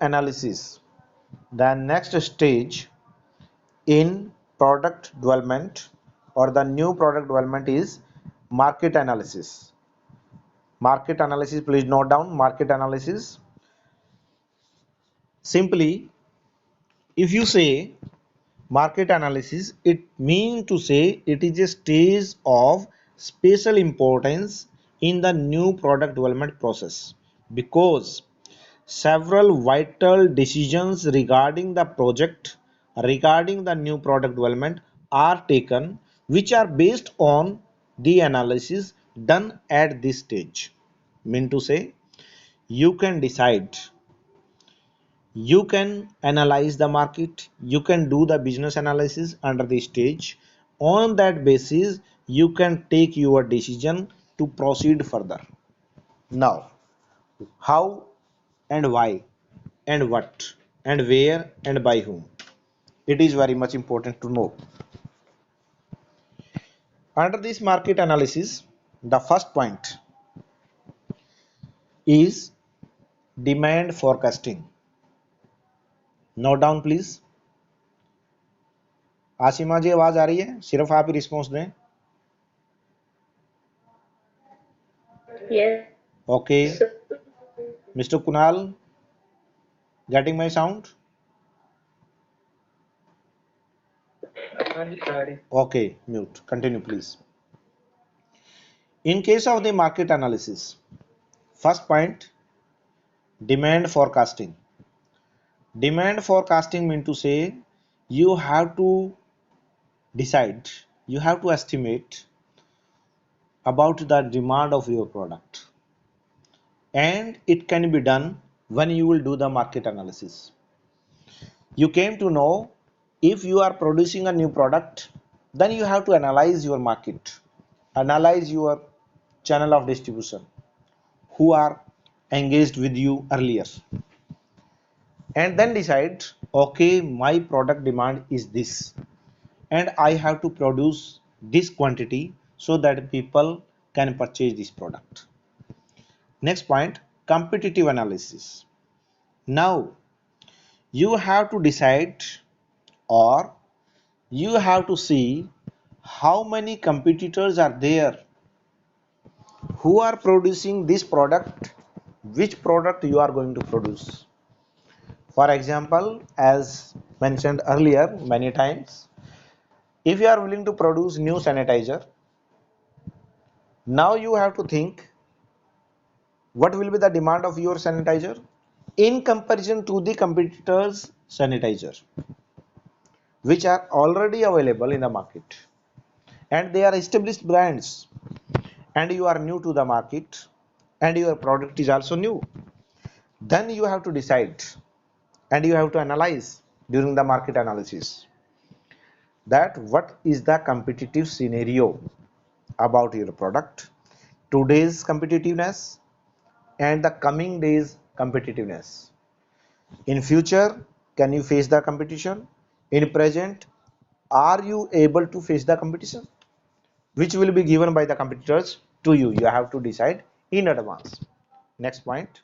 analysis. The next stage in product development or the new product development is market analysis. Market analysis, please note down market analysis. Simply, if you say market analysis, it means to say it is a stage of special importance in the new product development process because several vital decisions regarding the project, regarding the new product development are taken which are based on the analysis done at this stage. Mean to say, you can decide, you can analyze the market, you can do the business analysis under the stage. On that basis, you can take your decision to proceed further. Now, how and why and what and where and by whom, it is very much important to know. Under this market analysis, the first point is demand forecasting. Note down please. Asima जी आवाज आ रही है? सिर्फ आप ही response दें. Yes. Okay. Mr. Kunal, getting my sound? Okay, mute. Continue please. In case of the market analysis, first point, demand forecasting. Demand forecasting mean to say you have to decide, you have to estimate about the demand of your product, and it can be done when you will do the market analysis. You came to know if you are producing a new product, then you have to analyze your market, analyze your channel of distribution who are engaged with you earlier, and then decide, okay, my product demand is this and I have to produce this quantity so that people can purchase this product. Next point, competitive analysis. Now you have to decide, or you have to see how many competitors are there who are producing this product, which product you are going to produce. For example, as mentioned earlier many times, if you are willing to produce new sanitizer, now you have to think what will be the demand of your sanitizer in comparison to the competitors sanitizer which are already available in the market, and they are established brands, and you are new to the market and your product is also new. Then you have to decide and you have to analyze during the market analysis that what is the competitive scenario about your product, today's competitiveness and the coming days competitiveness. In future, can you face the competition? In present, are you able to face the competition which will be given by the competitors to you? You have to decide in advance. Next point,